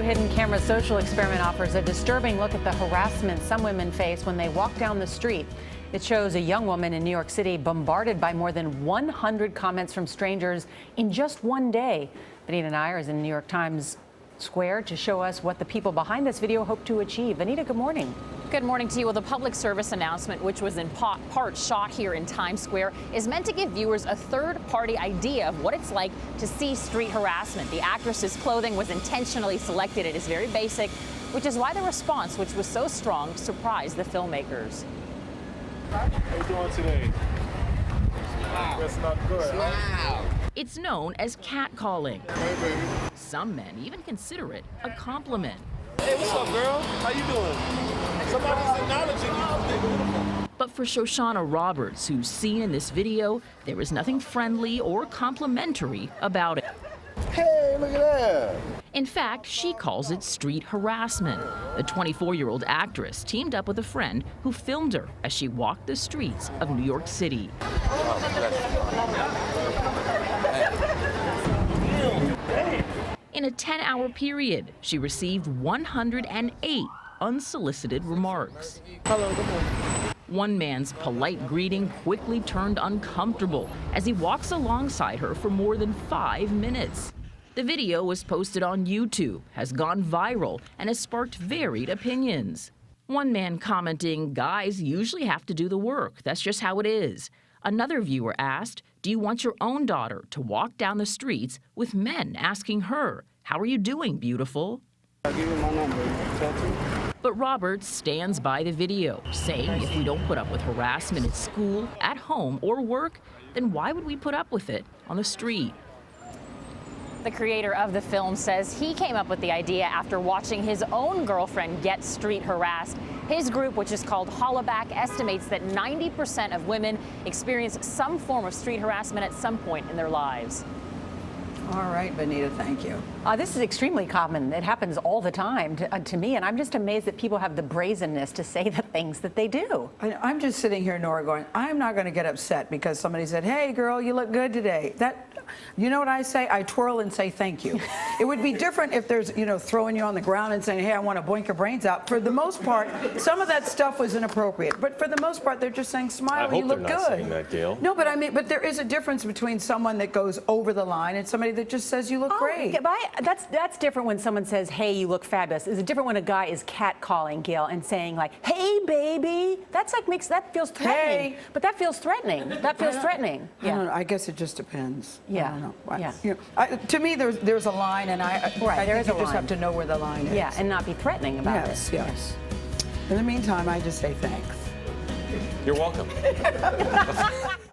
hidden camera social experiment offers a disturbing look at the harassment some women face when they walk down the street. It shows a young woman in New York City bombarded by more than 100 comments from strangers in just one day. Vinita Nair is in New York Times Square to show us what the people behind this video hope to achieve. Vinita, good morning. Good morning to you. Well, the public service announcement, which was in part shot here in Times Square, is meant to give viewers a third-party idea of what it's like to see street harassment. The actress's clothing was intentionally selected. It is very basic, which is why the response, which was so strong, surprised the filmmakers. How you doing today? Smile. That's not good. Smile. It's known as catcalling. Hey, baby. Some men even consider it a compliment. Hey, what's up, girl? How you doing? Somebody's acknowledging you. But for Shoshana Roberts, who's seen in this video, there is nothing friendly or complimentary about it. Hey, look at that. In fact, she calls it street harassment. The 24-year-old actress teamed up with a friend who filmed her as she walked the streets of New York City. In a 10-hour period, she received 108 unsolicited remarks. Hello, good morning. One man's polite greeting quickly turned uncomfortable as he walks alongside her for more than 5 minutes. The video was posted on YouTube, has gone viral, and has sparked varied opinions. One man commenting, "Guys usually have to do the work. That's just how it is." Another viewer asked, "Do you want your own daughter to walk down the streets with men asking her, 'How are you doing, beautiful?'" I'll give you my number. But Roberts stands by the video, saying if we don't put up with harassment at school, at home, or work, then why would we put up with it on the street? The creator of the film says he came up with the idea after watching his own girlfriend get street harassed. His group, which is called Hollaback, estimates that 90% of women experience some form of street harassment at some point in their lives. All right, Vinita, thank you. This is extremely common. It happens all the time to me, and I'm just amazed that people have the brazenness to say the things that they do. I'm just sitting here, Nora, going, I'm not going to get upset because somebody said, "Hey, girl, you look good today." You know what I say? I twirl and say thank you. It would be different if there's, throwing you on the ground and saying, "Hey, I want to boink your brains out." For the most part, some of that stuff was inappropriate. But for the most part, they're just saying, "Smile, you look good." I hope they're not saying that, Gail. No, but there is a difference between someone that goes over the line and somebody that just says you look great. Okay, but that's different when someone says, "Hey, you look fabulous." It's different when a guy is catcalling, Gail, and saying like, "Hey, baby." That feels threatening. Hey. But that feels threatening. That feels threatening. I don't know. I guess it just depends. Yeah. I don't know. Yeah. To me, there's a line, and I there think is a you just line. have to know where the line is. Yeah, and not be threatening about it. Yes. In the meantime, I just say thanks. You're welcome.